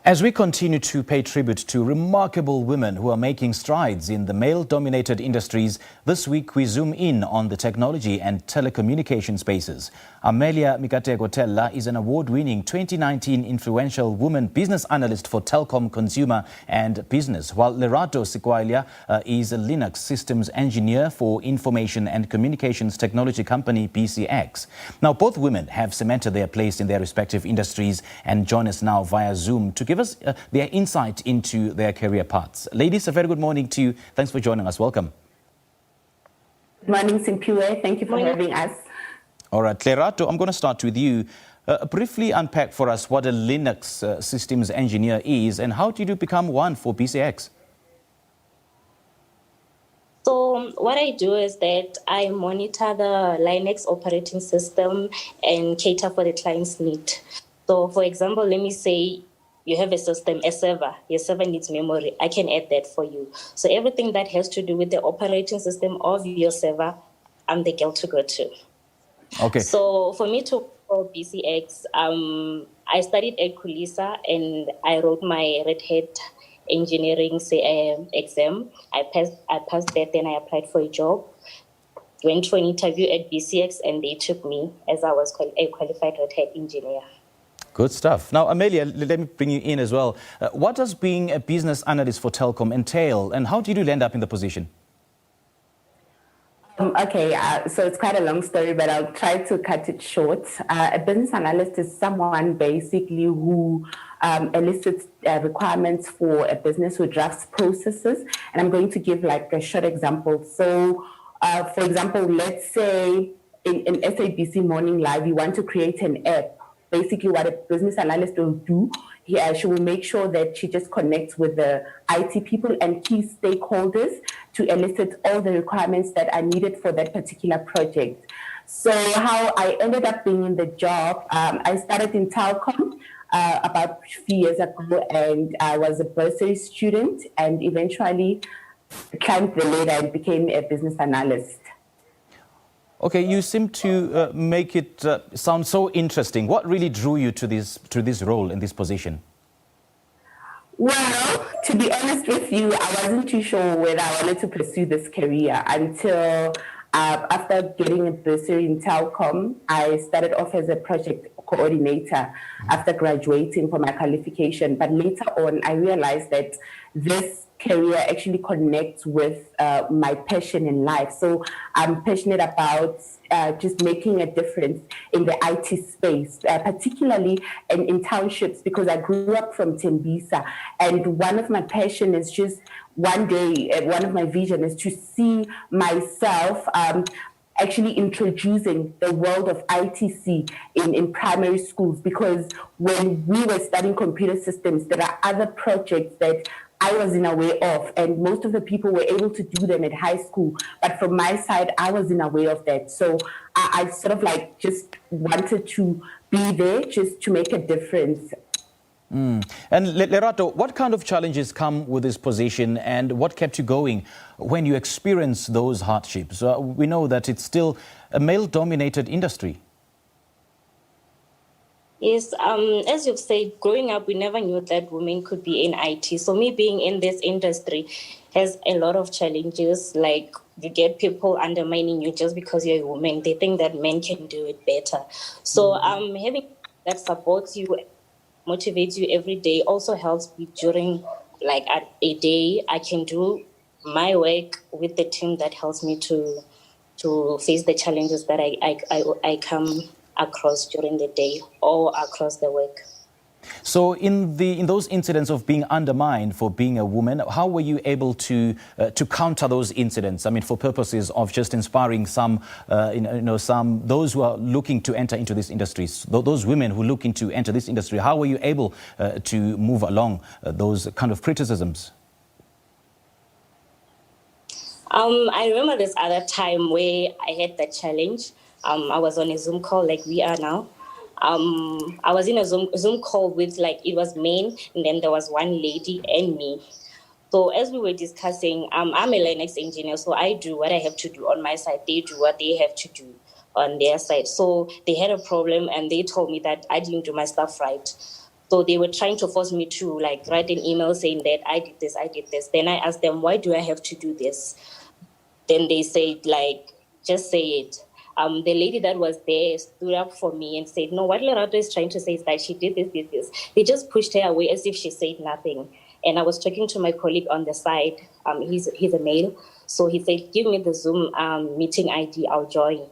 As we continue to pay tribute to remarkable women who are making strides in the male-dominated industries, this week we zoom in on the technology and telecommunication spaces. Amelia Mikateko-Tella is an award-winning 2019 influential woman business analyst for Telkom Consumer and Business, while Lerato Sikwalia is a Linux systems engineer for information and communications technology company BCX. Now, both women have cemented their place in their respective industries and join us now via Zoom to give us their insight into their career paths. Ladies, a very good morning to you. Thanks for joining us. Welcome. Good morning, Simpiwe. Thank you for having us. All right, Lerato, I'm going to start with you. Briefly unpack for us what a Linux systems engineer is and how did you become one for BCX? So what I do is that I monitor the Linux operating system and cater for the client's need. So for example, let me say you have a system, a server, your server needs memory. I can add that for you. So everything that has to do with the operating system of your server, I'm the girl to go to. Okay. So for me to for BCX, I studied at Kulisa and I wrote my Red Hat engineering exam. I passed that, then I applied for a job. Went for an interview at BCX and they took me as I was a qualified Red Hat engineer. Good stuff. Now, Amelia, let me bring you in as well. What does being a business analyst for Telkom entail and how did you end up in the position? So it's quite a long story, but I'll try to cut it short. A business analyst is someone basically who elicits requirements for a business, who drafts processes. And I'm going to give like a short example. So, for example, let's say in SABC Morning Live, you want to create an app. Basically, what a business analyst will do, she will make sure that she just connects with the IT people and key stakeholders to elicit all the requirements that are needed for that particular project. So how I ended up being in the job, I started in Telkom about a few years ago, and I was a bursary student, and eventually climbed the ladder and became a business analyst. Okay, you seem to make it sound so interesting. What really drew you to this role in this position? Well, to be honest with you, I wasn't too sure whether I wanted to pursue this career until after getting a bursary in Telkom, I started off as a project coordinator after graduating from my qualification. But later on, I realized that this career actually connects with my passion in life. So I'm passionate about just making a difference in the IT space, particularly in townships, because I grew up from Tembisa. And one of my passion is just one day, one of my vision is to see myself actually introducing the world of ITC in primary schools, because when we were studying computer systems, there are other projects that I was in a way of, and most of the people were able to do them at high school. But from my side, I was in a way of that. So I sort of like just wanted to be there just to make a difference. And Lerato, what kind of challenges come with this position and what kept you going when you experience those hardships? We know that it's still a male-dominated industry. Yes, as you've said, growing up, we never knew that women could be in IT. So me being in this industry has a lot of challenges. Like you get people undermining you just because you're a woman. They think that men can do it better. So having that supports you, motivates you every day, also helps me during like a day. I can do my work with the team that helps me to face the challenges that I come across during the day or across the work. So in those incidents of being undermined for being a woman, how were you able to counter those incidents? I mean, for purposes of just inspiring some those who are looking to enter into this industry, those women who are looking to enter this industry, how were you able to move along those kind of criticisms? I remember this other time where I had that challenge. I was on a Zoom call like we are now. I was in a Zoom call with it was men, and then there was one lady and me. So as we were discussing, I'm a Linux engineer, so I do what I have to do on my side. They do what they have to do on their side. So they had a problem and they told me that I didn't do my stuff right. So So they were trying to force me to like write an email saying that I did this, I did this. Then I asked them, why do I have to do this? Then they said, like, just say it. The lady that was there stood up for me and said, no, what Lerato is trying to say is that she did this. They just pushed her away as if she said nothing. And I was talking to my colleague on the side. He's a male. So he said, give me the Zoom meeting ID, I'll join.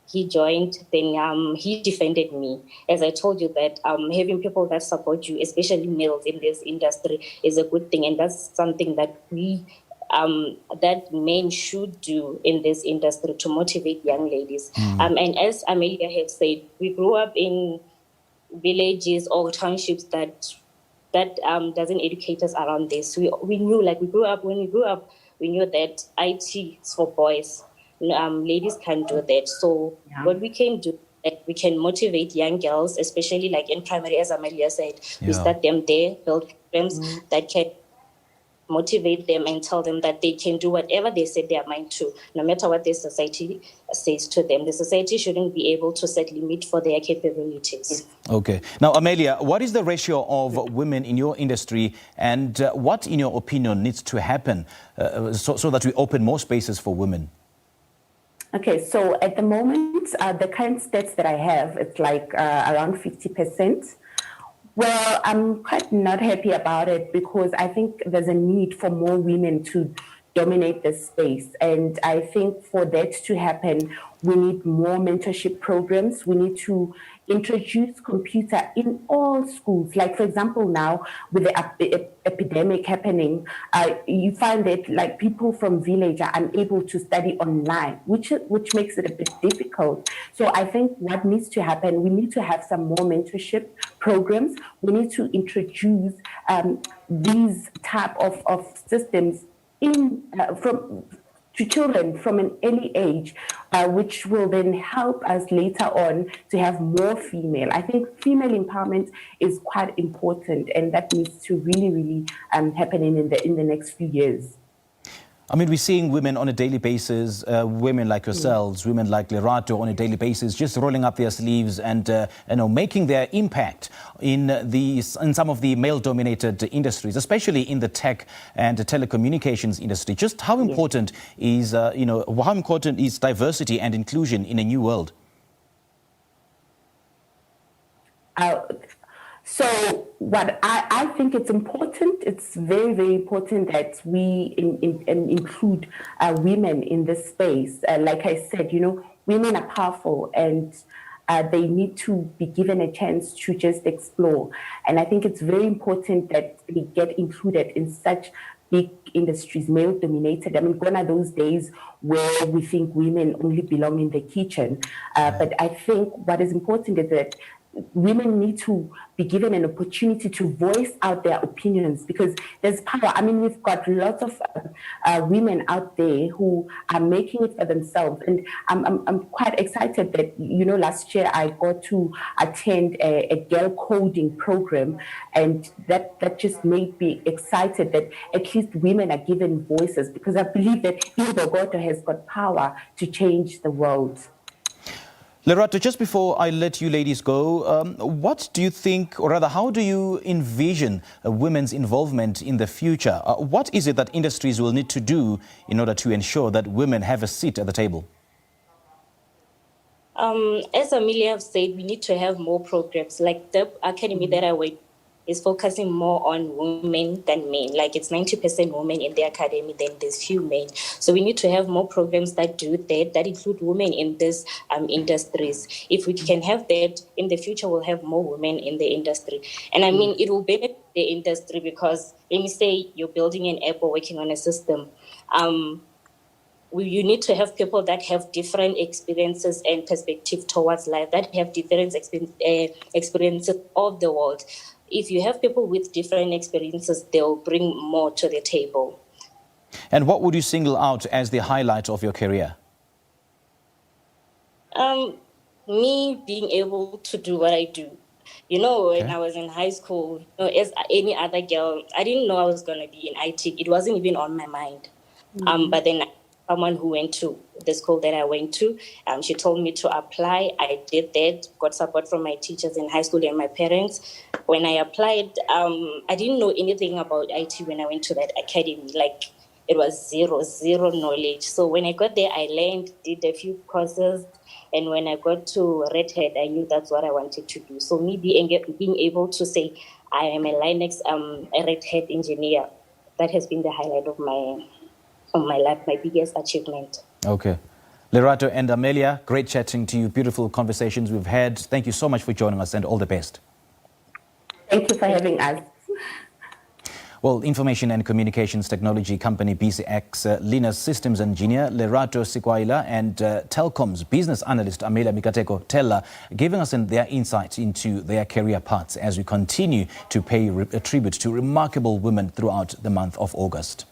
He joined, then he defended me. As I told you that having people that support you, especially males in this industry, is a good thing. And that's something that that men should do in this industry to motivate young ladies. And as Amelia has said, we grew up in villages or townships that doesn't educate us around this. We knew, like when we grew up, we knew that IT is for boys. Ladies can't do that. So what we can do, that we can motivate young girls, especially like in primary, as Amelia said, we start them there, build programs that can motivate them and tell them that they can do whatever they set their mind to, no matter what the society says to them. The society shouldn't be able to set limit for their capabilities. Okay. Now, Amelia, what is the ratio of women in your industry, and what, in your opinion, needs to happen so that we open more spaces for women? Okay, so at the moment, the current stats that I have, it's like around 50%. Well, I'm quite not happy about it because I think there's a need for more women to dominate this space. And I think for that to happen, we need more mentorship programs. We need to introduce computer in all schools. Like, for example, now with the epidemic happening, you find that like people from village are unable to study online, which makes it a bit difficult. So I think what needs to happen, we need to have some more mentorship programs. We need to introduce these type of systems to children from an early age, which will then help us later on to have more female. I think female empowerment is quite important, and that needs to really happen in the next few years. I mean, we're seeing women on a daily basis, women like yourselves, women like Lerato on a daily basis, just rolling up their sleeves and making their impact in some of the male-dominated industries, especially in the tech and the telecommunications industry. Just how important is diversity and inclusion in a new world? So what I think it's important, it's very important that we include women in this space. Like I said, women are powerful and they need to be given a chance to just explore. And I think it's very important that they get included in such big industries, male-dominated. I mean, gone are those days where we think women only belong in the kitchen. But I think what is important is that women need to be given an opportunity to voice out their opinions because there's power. I mean, we've got lots of women out there who are making it for themselves. And I'm quite excited that, last year I got to attend a girl coding program, and that just made me excited that at least women are given voices, because I believe that Ilbogoto has got power to change the world. Lerato, just before I let you ladies go, what do you think, or rather, how do you envision women's involvement in the future? What is it that industries will need to do in order to ensure that women have a seat at the table? As Amelia have said, we need to have more programs. Like the academy that I work is focusing more on women than men. Like it's 90% women in the academy, then there's few men. So we need to have more programs that do that include women in these industries. If we can have that, in the future we'll have more women in the industry. And I mean, it will benefit the industry because, let me say, you're building an app or working on a system. You need to have people that have different experiences and perspective towards life, that have different experiences of the world. If you have people with different experiences, they'll bring more to the table. And what would you single out as the highlight of your career? Me being able to do what I do. When I was in high school, as any other girl, I didn't know I was going to be in IT. It wasn't even on my mind. But then someone who went to the school that I went to. She told me to apply. I did that, got support from my teachers in high school and my parents. When I applied, I didn't know anything about IT when I went to that academy. Like, it was zero knowledge. So when I got there, I learned, did a few courses. And when I got to Red Hat, I knew that's what I wanted to do. So me being able to say I am a Linux, a Red Hat engineer, that has been the highlight of my life, my biggest achievement. Okay. Lerato and Amelia, great chatting to you. Beautiful conversations we've had. Thank you so much for joining us and all the best. Thank you for having us. Well, information and communications technology company BCX Linux systems engineer Lerato Sikwaila and Telkom's business analyst Amelia Mikateko Tella giving us their insights into their career paths as we continue to pay a tribute to remarkable women throughout the month of August.